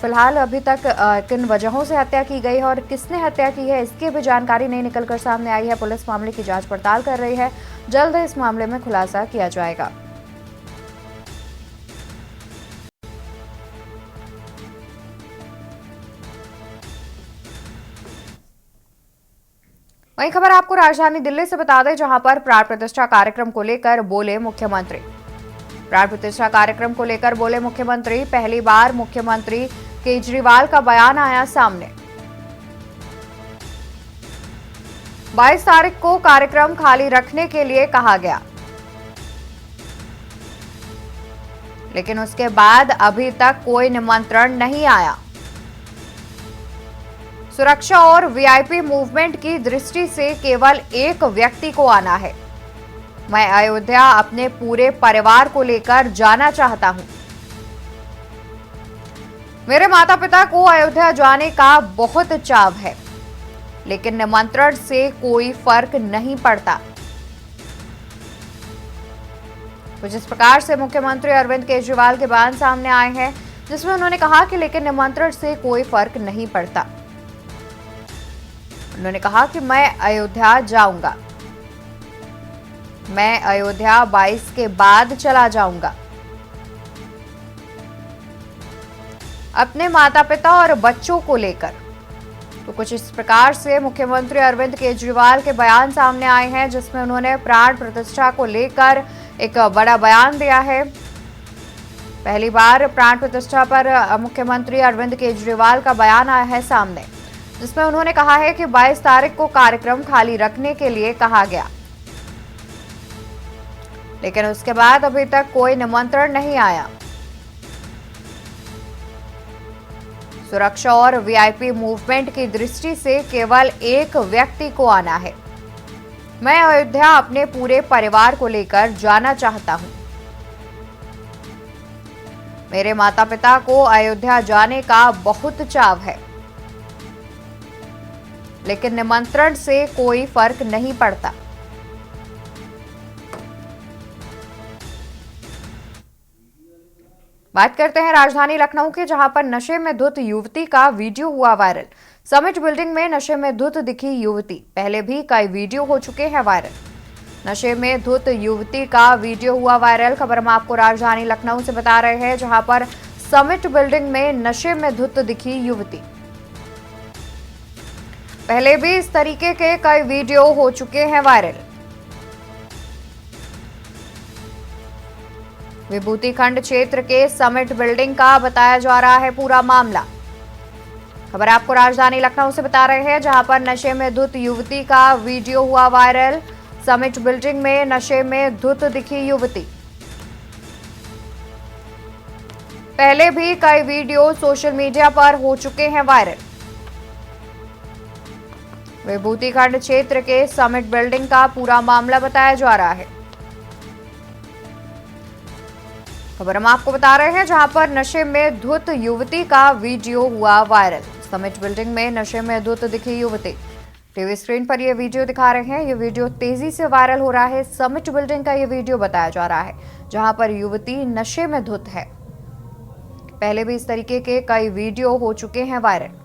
फिलहाल अभी तक किन वजहों से हत्या की गई है और किसने हत्या की है इसकी भी जानकारी नहीं निकलकर सामने आई है। पुलिस मामले की जांच पड़ताल कर रही है, जल्द इस मामले में खुलासा किया जाएगा। वहीं खबर आपको राजधानी दिल्ली से बता दें, जहां पर प्राण प्रतिष्ठा कार्यक्रम को लेकर बोले मुख्यमंत्री। प्राण प्रतिष्ठा कार्यक्रम को लेकर बोले मुख्यमंत्री। पहली बार मुख्यमंत्री केजरीवाल का बयान आया सामने। 22 तारीख को कार्यक्रम खाली रखने के लिए कहा गया, लेकिन उसके बाद अभी तक कोई निमंत्रण नहीं आया। सुरक्षा और वीआईपी मूवमेंट की दृष्टि से केवल एक व्यक्ति को आना है। मैं अयोध्या अपने पूरे परिवार को लेकर जाना चाहता हूं। मेरे माता पिता को अयोध्या जाने का बहुत चाव है, लेकिन निमंत्रण से कोई फर्क नहीं पड़ता। कुछ इस प्रकार से मुख्यमंत्री अरविंद केजरीवाल के बयान सामने आए हैं, जिसमें उन्होंने कहा कि लेकिन निमंत्रण से कोई फर्क नहीं पड़ता। उन्होंने कहा कि मैं अयोध्या जाऊंगा, मैं अयोध्या 22 के बाद चला जाऊंगा। अपने माता पिता और बच्चों को लेकर। तो कुछ इस प्रकार से मुख्यमंत्री अरविंद केजरीवाल के बयान सामने आए हैं, जिसमें उन्होंने प्राण प्रतिष्ठा को लेकर एक बड़ा बयान दिया है। पहली बार प्राण प्रतिष्ठा पर मुख्यमंत्री अरविंद केजरीवाल का बयान आया है सामने, जिसमें उन्होंने कहा है कि 22 तारीख को कार्यक्रम खाली रखने के लिए कहा गया, लेकिन उसके बाद अभी तक कोई निमंत्रण नहीं आया। सुरक्षा और वीआईपी मूवमेंट की दृष्टि से केवल एक व्यक्ति को आना है। मैं अयोध्या अपने पूरे परिवार को लेकर जाना चाहता हूं। मेरे माता पिता को अयोध्या जाने का बहुत चाव है, लेकिन निमंत्रण से कोई फर्क नहीं पड़ता। बात करते हैं राजधानी लखनऊ के, जहां पर नशे में धुत युवती का वीडियो हुआ वायरल। समिट बिल्डिंग में नशे में धुत दिखी युवती। पहले भी कई वीडियो हो चुके हैं वायरल। नशे में धुत युवती का वीडियो हुआ वायरल। खबर हम आपको राजधानी लखनऊ से बता रहे हैं, जहां पर समिट बिल्डिंग में नशे में धुत दिखी युवती। पहले भी इस तरीके के कई वीडियो हो चुके हैं वायरल। विभूति खंड क्षेत्र के समिट बिल्डिंग का बताया जा रहा है पूरा मामला। खबर आपको राजधानी लखनऊ से बता रहे हैं, जहां पर नशे में धुत युवती का वीडियो हुआ वायरल। समिट बिल्डिंग में नशे में धुत दिखी युवती। पहले भी कई वीडियो सोशल मीडिया पर हो चुके हैं वायरल। विभूति खंड क्षेत्र के समिट बिल्डिंग का पूरा मामला बताया जा रहा है। खबर हम आपको बता रहे हैं, जहां पर नशे में धुत युवती का वीडियो हुआ वायरल। समिट बिल्डिंग में नशे में धुत दिखी युवती। टीवी स्क्रीन पर यह वीडियो दिखा रहे हैं। यह वीडियो तेजी से वायरल हो रहा है। समिट बिल्डिंग का यह वीडियो बताया जा रहा है, जहां पर युवती नशे में धुत है। पहले भी इस तरीके के कई वीडियो हो चुके हैं वायरल।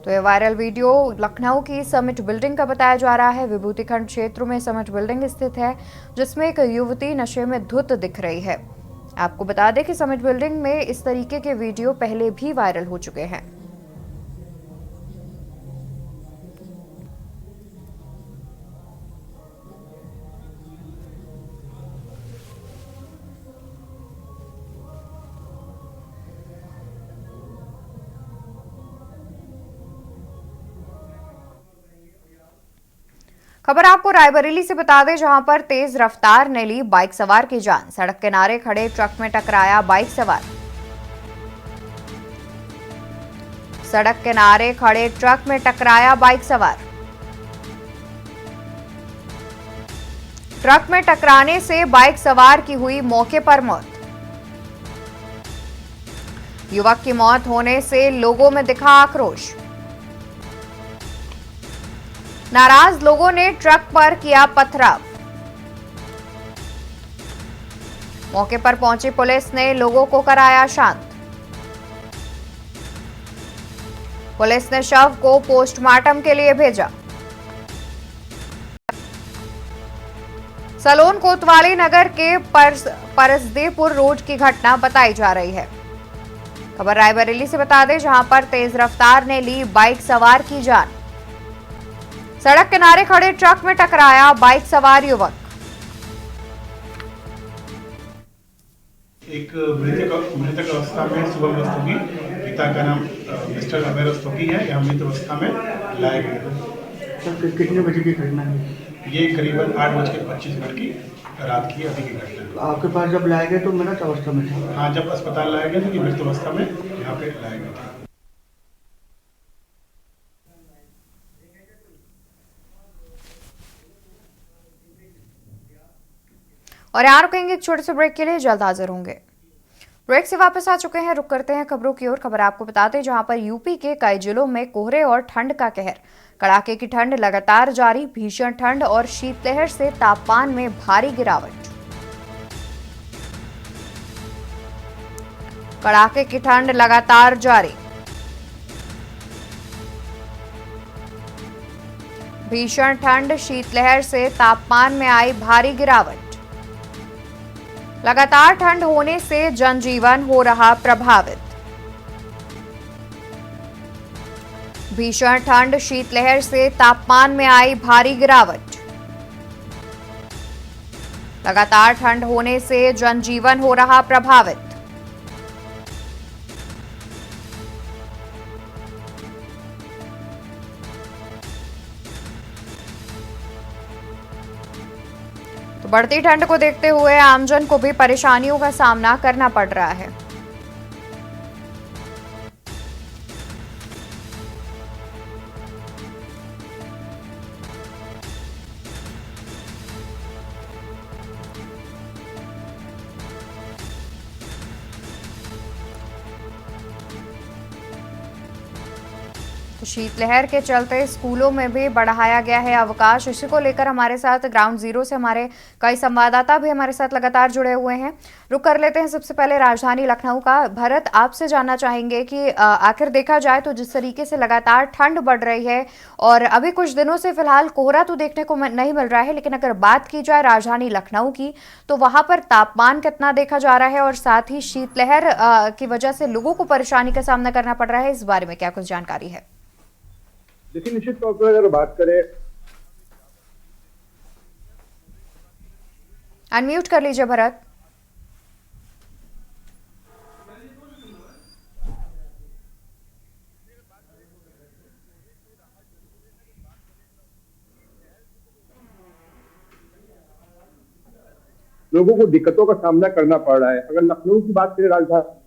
तो यह वायरल वीडियो लखनऊ की समिट बिल्डिंग का बताया जा रहा है। विभूति खंड क्षेत्र में समिट बिल्डिंग स्थित है, जिसमें एक युवती नशे में धुत दिख रही है। आपको बता दें कि समिट बिल्डिंग में इस तरीके के वीडियो पहले भी वायरल हो चुके हैं। खबर आपको रायबरेली से बता दें, जहां पर तेज रफ्तार ने ली बाइक सवार की जान। सड़क किनारे खड़े ट्रक में टकराया बाइक सवार। सड़क किनारे खड़े ट्रक में टकराया बाइक सवार। ट्रक में टकराने से बाइक सवार की हुई मौके पर मौत। युवक की मौत होने से लोगों में दिखा आक्रोश। नाराज लोगों ने ट्रक पर किया पथराव। मौके पर पहुंची पुलिस ने लोगों को कराया शांत। पुलिस ने शव को पोस्टमार्टम के लिए भेजा। सलोन कोतवाली नगर के परसदेपुर रोड की घटना बताई जा रही है। खबर रायबरेली से बता दें, जहां पर तेज रफ्तार ने ली बाइक सवार की जान। सड़क किनारे खड़े ट्रक में टकराया बाइक सवार युवक। एक मृतक अवस्था में शुभम रस्तोगी, पिता का नाम मिस्टर अभय रस्तोगी है, यह मृत अवस्था में लाया गया। सर कितने बजे की घटना है? ये करीबन 8:25 की रात की अभी की घटना है। आपके पास जब लाया गया तो मृत अवस्था में था? हाँ, जब अस्पताल लाया गया था कि मृत अवस्था में यहाँ पे लाया गया था। और यहाँ रुकेंगे एक छोटे से ब्रेक के लिए, जल्द हाजिर होंगे। ब्रेक से वापस आ चुके हैं, रुक करते हैं खबरों की ओर। खबर आपको बताते, जहां पर यूपी के कई जिलों में कोहरे और ठंड का कहर। कड़ाके की ठंड लगातार जारी। भीषण ठंड और शीतलहर से तापमान में भारी गिरावट। कड़ाके की ठंड लगातार जारी। भीषण ठंड शीतलहर से तापमान में आई भारी गिरावट। लगातार ठंड होने से जनजीवन हो रहा प्रभावित। भीषण ठंड शीतलहर से तापमान में आई भारी गिरावट। लगातार ठंड होने से जनजीवन हो रहा प्रभावित। तो बढ़ती ठंड को देखते हुए आमजन को भी परेशानियों का सामना करना पड़ रहा है। तो शीतलहर के चलते स्कूलों में भी बढ़ाया गया है अवकाश। इसी को लेकर हमारे साथ ग्राउंड जीरो से हमारे कई संवाददाता भी हमारे साथ लगातार जुड़े हुए हैं। रुक कर लेते हैं सबसे पहले राजधानी लखनऊ का। भरत, आपसे जानना चाहेंगे कि आखिर देखा जाए तो जिस तरीके से लगातार ठंड बढ़ रही है और अभी कुछ दिनों से फिलहाल कोहरा तो देखने को नहीं मिल रहा है, लेकिन अगर बात की जाए राजधानी लखनऊ की तो वहां पर तापमान कितना देखा जा रहा है और साथ ही शीतलहर की वजह से लोगों को परेशानी का सामना करना पड़ रहा है, इस बारे में क्या कुछ जानकारी है? देखिए, निश्चित तौर पर अगर बात करें, अनम्यूट कर लीजिए भरत। लोगों को दिक्कतों का सामना करना पड़ रहा है। अगर लखनऊ की बात करें, राजधानी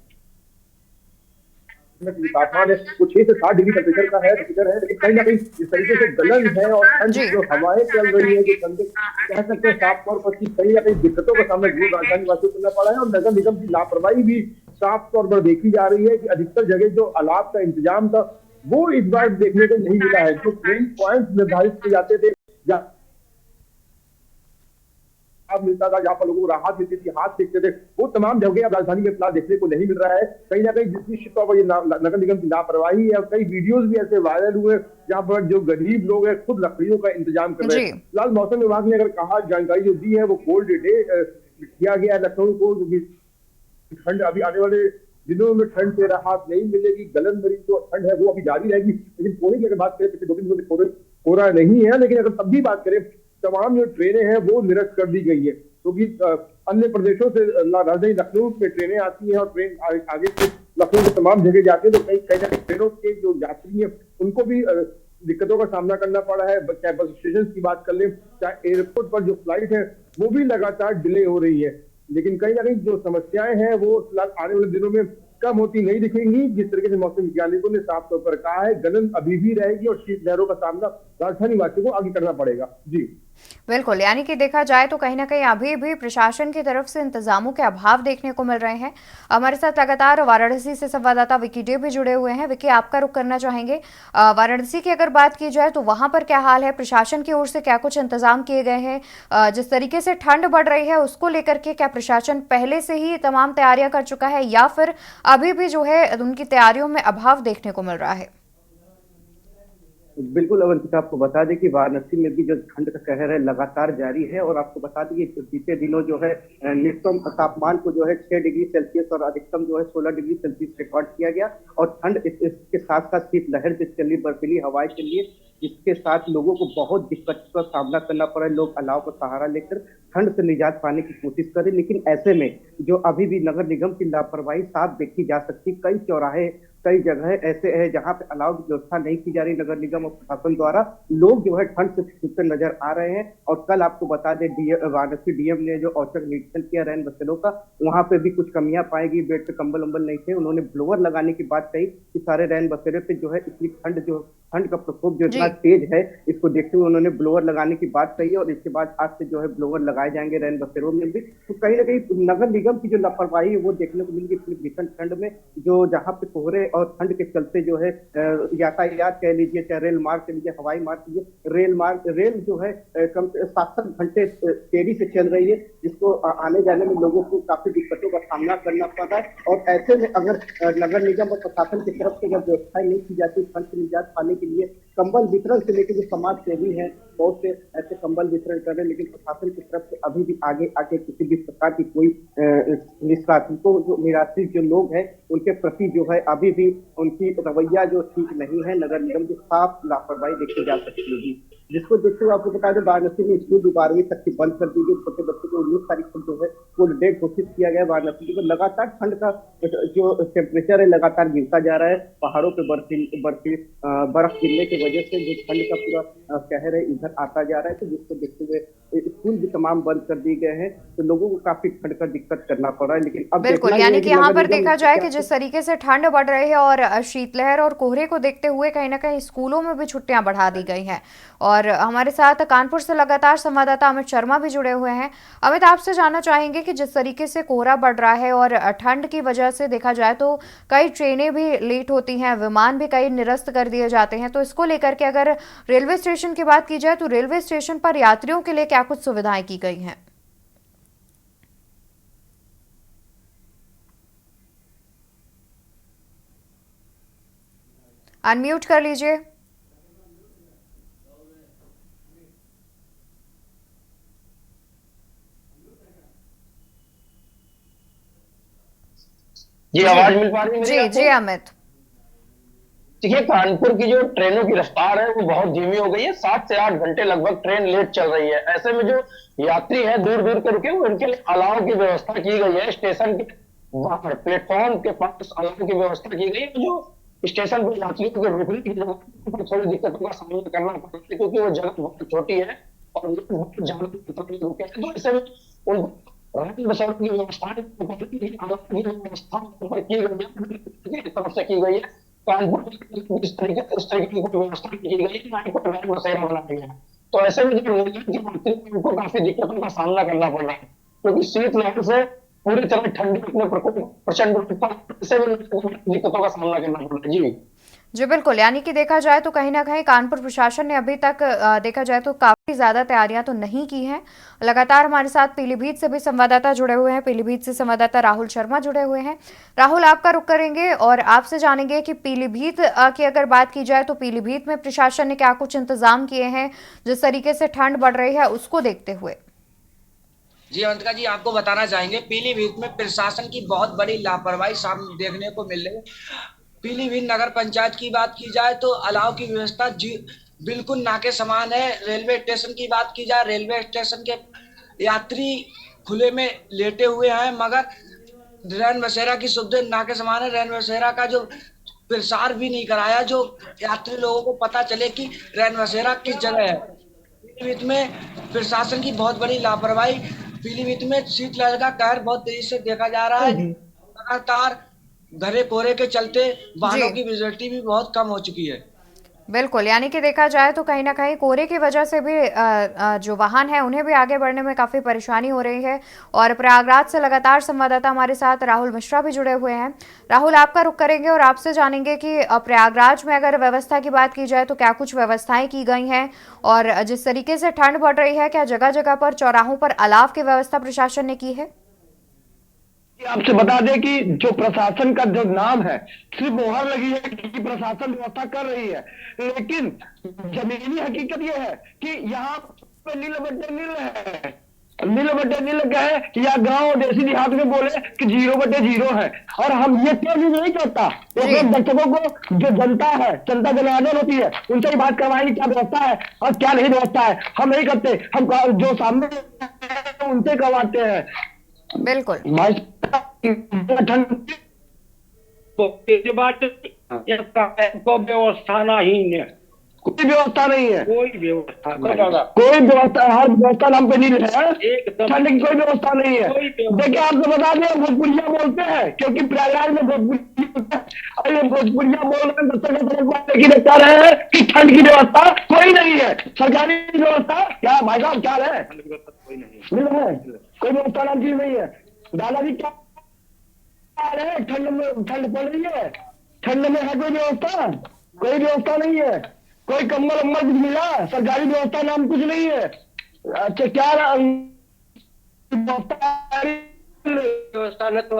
तापमान है वो 6 से 7 डिग्री टेम्परेचर का है, लेकिन कहीं ना कहीं इस तरीके से गलन है और ठंड जो हवाएं चल रही है, जो ठंड कह सकते हैं साफ तौर पर कहीं ना कहीं दिक्कतों का सामना जरूर राजधानी वासियों को करना पड़ा है। और नगर निगम की लापरवाही भी साफ तौर पर देखी जा रही है कि अधिकतर जगह जो अलाव का इंतजाम था वो इस बार देखने को नहीं मिला है। जो ट्रेन पॉइंट निर्धारित किए जाते थे, मिलता था, जहां पर लोगों को राहत मिलती थी, हाथ सेकते थे, वो तमाम जगह अब राजधानी में फिलहाल देखने को नहीं मिल रहा है। कहीं ना कहीं निश्चित तौर पर ये नगर निगम की लापरवाही है। और कई वीडियोस भी ऐसे वायरल हुए जहां पर जो गरीब लोग हैं खुद लकड़ियों का इंतजाम कर रहे हैं। फिलहाल मौसम विभाग ने अगर कहा, जानकारी जो दी है वो कोल्ड डे किया गया है लखनऊ को, क्योंकि ठंड अभी आने वाले दिनों में ठंड से राहत नहीं मिलेगी। गलन भरी जो ठंड है वो अभी जारी रहेगी। लेकिन कोहरे की अगर बात करें, पिछले 2 दिन से कोहरा नहीं है, लेकिन अगर तब भी बात करें, तमाम जो ट्रेनें हैं वो निरस्त कर दी गई है, क्योंकि अन्य प्रदेशों से राजधानी लखनऊ में ट्रेनें आती हैं और ट्रेन आगे से लखनऊ के तमाम जगह जाती है। तो कहीं ना कहीं ट्रेनों के जो यात्री हैं उनको भी दिक्कतों का सामना करना पड़ा है। चाहे बस स्टेशन की बात कर लें, चाहे एयरपोर्ट पर जो फ्लाइट है वो भी लगातार डिले हो रही है। लेकिन कहीं ना कहीं जो समस्याएं हैं वो फिलहाल आने वाले दिनों में कम होती नहीं दिखेंगी। जिस तरीके से मौसम वैज्ञानिकों ने साफ तौर पर कहा है, गलन अभी भी रहेगी और शीतलहरों का सामना राजधानी वासियों को आगे करना पड़ेगा। जी बिल्कुल, यानी कि देखा जाए तो कहीं ना कहीं अभी भी प्रशासन की तरफ से इंतजामों के अभाव देखने को मिल रहे हैं। हमारे साथ लगातार वाराणसी से संवाददाता विकी डे भी जुड़े हुए हैं। विकी, आपका रुख करना चाहेंगे, वाराणसी की अगर बात की जाए तो वहां पर क्या हाल है? प्रशासन की ओर से क्या कुछ इंतजाम किए गए हैं? जिस तरीके से ठंड बढ़ रही है उसको लेकर के क्या प्रशासन पहले से ही तमाम तैयारियां कर चुका है या फिर अभी भी जो है उनकी तैयारियों में अभाव देखने को मिल रहा है? बिल्कुल अवंतिका, आपको बता दें कि वाराणसी में भी जो ठंड का कहर है लगातार जारी है। और आपको बता दें कि बीते दिनों जो है न्यूनतम तापमान को जो है 6 डिग्री सेल्सियस और अधिकतम जो है 16 डिग्री सेल्सियस रिकॉर्ड किया गया। और ठंड इसके साथ साथ शीतलहर जो चली, बर्फीली हवाएं चली, इसके साथ लोगों को बहुत दिक्कत का सामना करना पड़ा। लोग अलाव का सहारा लेकर ठंड से निजात पाने की कोशिश करें, लेकिन ऐसे में जो अभी भी नगर निगम की लापरवाही साफ देखी जा सकती। कई चौराहे, कई जगह ऐसे हैं जहां पे अलाव की व्यवस्था नहीं की जा रही नगर निगम और प्रशासन द्वारा। लोग जो है ठंड से छूटते नजर आ रहे हैं। और कल आपको बता दें, वाराणसी डीएम ने जो औचक निरीक्षण किया रैन बसेरों का, वहां पे भी कुछ कमियां पाई गई। बेड पे कंबल उम्बल नहीं थे। उन्होंने ब्लोअर लगाने की बात कही कि सारे रैन बसेरे पे जो है इतनी ठंड का प्रकोप जो इतना तेज है, इसको देखते हुए उन्होंने ब्लोअर लगाने की बात कही। और इसके बाद आज से जो है ब्लोअर लगाए जाएंगे रैन बसेरों में भी। तो कहीं ना कहीं नगर निगम की जो लापरवाही है वो देखने को मिलेगी इतनी भीषण ठंड में, जो जहाँ पे कोहरे और ठंड के चलते जो है यातायात कह लीजिए, चाहे रेल मार्ग कह लीजिए, हवाई मार्ग कीजिए, रेल जो है कम से 7 घंटे देरी से चल रही है, जिसको आने जाने में लोगों को काफी दिक्कतों का सामना करना पड़ रहा है। और ऐसे में अगर नगर निगम और प्रशासन की तरफ से जब व्यवस्थाएं नहीं की जाती ठंड से निजात पाने के लिए, कंबल वितरण से लेकर जो समाज सेवी हैं बहुत से ऐसे कंबल वितरण कर रहे हैं, लेकिन प्रशासन की तरफ से अभी भी आगे किसी भी प्रकार की कोई निराश्रित जो लोग हैं उनके प्रति जो है अभी भी उनकी रवैया जो ठीक नहीं है। नगर निगम की साफ लापरवाही देखी जा सकती है, जिसको देखते हुए आपको बता दें वाराणसी में स्कूल 12वीं तक की बंद कर दी गई। छोटे बच्चों को 19 तारीख को जो है कोल्ड डे घोषित किया गया। वाराणसी में लगातार ठंड का जो टेम्परेचर है लगातार गिरता जा रहा है। पहाड़ों पे बर्फ गिरने की वजह से जो ठंड का पूरा कहर है इधर आता जा रहा है। तो जिसको देखते हुए स्कूल भी तमाम बंद कर दिए गए हैं, तो लोगों को काफी ठंड का दिक्कत करना पड़ रहा है। लेकिन अब बिल्कुल, देखना ये यानी है कि कि यहाँ नगर पर निगम देखा जाए कि क्या जिस तरीके से ठंड बढ़ रही है और शीतलहर और कोहरे को देखते हुए कहीं ना कहीं स्कूलों में भी छुट्टियां बढ़ा दी गई हैं। और हमारे साथ कानपुर से लगातार संवाददाता अमित शर्मा भी जुड़े हुए हैं। अमित, आपसे जानना चाहेंगे कि जिस तरीके से कोहरा बढ़ रहा है और ठंड की वजह से देखा जाए तो कई ट्रेनें भी लेट होती हैं, विमान भी कई निरस्त कर दिए जाते हैं, तो इसको लेकर के अगर रेलवे स्टेशन की बात की जाए तो रेलवे स्टेशन पर यात्रियों के लिए क्या कुछ सुविधाएं की गई हैं? अनम्यूट कर लीजिए। जी, आवाज मिल पा रही है मेरी जी आपको? जी अमित। देखिए, कानपुर की जो ट्रेनों की रफ्तार है वो बहुत धीमी हो गई है। 7 से 8 घंटे लगभग ट्रेन लेट चल रही है। ऐसे में जो यात्री हैं दूर दूर के रुके हुए, उनके लिए अलाव की व्यवस्था की गई है। स्टेशन के बाहर प्लेटफॉर्म के पास अलाव की व्यवस्था की गई है। जो स्टेशन पर यात्रियों को रुकने की जगह पर थोड़ी दिक्कतों का सामना करना पड़ रहा है, क्योंकि वो जगह बहुत छोटी है और लोग बहुत ज्यादा मात्रा में रुके हैं। तो ऐसे में उन रहने बसने की व्यवस्था की व्यवस्था की गई है, तरफ से की गई है। कानपुर इस तरीके की कोई व्यवस्था नहीं की गई है, ना ही कोई रहने बसेरा बना गया है। तो ऐसे में जो रेलवे के यात्री हैं, उनको काफी दिक्कतों का सामना करना पड़ रहा है, क्योंकि शीतलहर से पूरी तरह ठंडी अपने प्रकोप प्रचंड रूप से दिक्कतों का सामना करना पड़ रहा है। जी जी बिल्कुल, यानी कि देखा जाए तो कहीं ना कहीं कानपुर प्रशासन ने अभी तक देखा जाए तो काफी ज्यादा तैयारियां तो नहीं की हैं। लगातार हमारे साथ पीलीभीत से भी संवाददाता जुड़े हुए हैं। पीलीभीत से संवाददाता राहुल शर्मा जुड़े हुए हैं। राहुल, आपका रुख करेंगे और आपसे जानेंगे कि पीलीभीत की अगर बात की जाए तो पीलीभीत में प्रशासन ने क्या कुछ इंतजाम किए हैं जिस तरीके से ठंड बढ़ रही है उसको देखते हुए? जी अवंतिका जी, आपको बताना चाहेंगे पीलीभीत में प्रशासन की बहुत बड़ी लापरवाही सामने देखने को मिल रही है। पीलीभीत नगर पंचायत की बात की जाए तो अलाव की व्यवस्था बिल्कुल ना के समान है। रेलवे स्टेशन की बात की जाए, रेलवे स्टेशन के यात्री खुले में लेटे हुए हैं, मगर रैन बसेरा की सुविधा ना के समान है। रैन बसेरा का जो प्रसार भी नहीं कराया, जो यात्री लोगों को पता चले कि रैन बसेरा किस जगह है। पीलीभीत में प्रशासन की बहुत बड़ी लापरवाही। पीलीभीत में शीतलहर का कहर बहुत तेजी से देखा जा रहा है। लगातार घने कोहरे के चलते वाहनों की विजिबिलिटी भी बहुत कम हो चुकी है। बिल्कुल, यानी कि देखा जाए तो कहीं ना कहीं कोहरे की वजह से भी जो वाहन है उन्हें भी आगे बढ़ने में काफ़ी परेशानी हो रही है। और प्रयागराज से लगातार संवाददाता हमारे साथ राहुल मिश्रा भी जुड़े हुए हैं। राहुल, आपका रुख करेंगे और आपसे जानेंगे कि प्रयागराज में अगर व्यवस्था की बात की जाए तो क्या कुछ व्यवस्थाएं की गई हैं, और जिस तरीके से ठंड बढ़ रही है क्या जगह जगह पर चौराहों पर अलाव की व्यवस्था प्रशासन ने की है? आपसे बता दें कि जो प्रशासन का जो नाम है, सिर्फ मोहर लगी है कि प्रशासन व्यवस्था कर रही है, लेकिन जमीनी हकीकत यह है कि यहाँ पे नील बट्टे नील है। नील बट्टे नील क्या है कि या गांव देसी देहात में बोले कि 0/0 है। और हम ये क्यों नहीं करता, दर्शकों को जो जनता है, जनता जनार्दन होती है, उनसे ही बात करवाएंगे क्या व्यवस्था है और क्या नहीं व्यवस्था है। हम नहीं करते, हम जो सामने उनसे करवाते हैं। बिल्कुल, को व्यवस्था नहीं है, कोई व्यवस्था नहीं है, कोई व्यवस्था हर व्यवस्था नाम पे नहीं है। ठंड की कोई व्यवस्था नहीं है। देखिए, आपको बता दें, भोजपुरिया बोलते हैं क्योंकि प्रयागराज में भोजपुरिया बोल रहे हैं, कह रहे हैं कि ठंड की व्यवस्था कोई नहीं है। सरकारी व्यवस्था क्या भाई साहब, क्या है? कोई व्यवस्था नाम चीज नहीं है। दादाजी क्या रहे, ठंड पड़ रही है, ठंड में है कोई व्यवस्था? कोई व्यवस्था नहीं है। कोई कम्बल अम्बल मिला? सरकारी व्यवस्था नाम कुछ नहीं है। अच्छा, क्या व्यवस्था न तो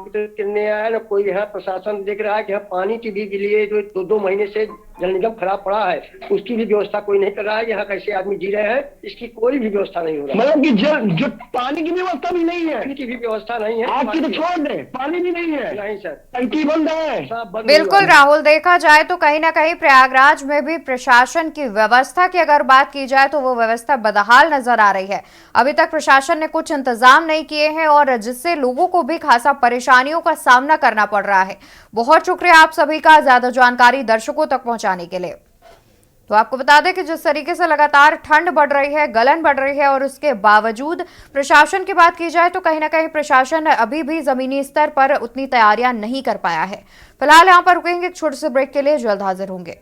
करने आया न कोई है। प्रशासन देख रहा है कि पानी की भी लिए जो 2 महीने से जल निगम खराब पड़ा है, उसकी भी व्यवस्था कोई नहीं कर रहा है। यहाँ कैसे आदमी जी रहे हैं, इसकी कोई भी व्यवस्था नहीं हो रहा। मतलब कि जो पानी की व्यवस्था भी नहीं है, पानी की भी व्यवस्था नहीं है। आपकी तो छोड़ दे, पानी भी नहीं है। नहीं सर, टंकी बंद है। बिल्कुल राहुल, देखा जाए तो कहीं ना कहीं प्रयागराज में भी प्रशासन की व्यवस्था की अगर बात की जाए तो वो व्यवस्था बदहाल नजर आ रही है। अभी तक प्रशासन ने कुछ इंतजाम नहीं किए हैं और जिससे लोगों को भी खासा परेशानियों का सामना करना पड़ रहा है। बहुत शुक्रिया आप सभी का ज्यादा जानकारी दर्शकों तक पहुंचाने के लिए। तो आपको बता दें कि जिस तरीके से लगातार ठंड बढ़ रही है, गलन बढ़ रही है और उसके बावजूद प्रशासन की बात की जाए तो कहीं ना कहीं प्रशासन अभी भी जमीनी स्तर पर उतनी तैयारियां नहीं कर पाया है। फिलहाल यहाँ पर रुकेंगे, एक छोटे से ब्रेक के लिए, जल्द हाजिर होंगे।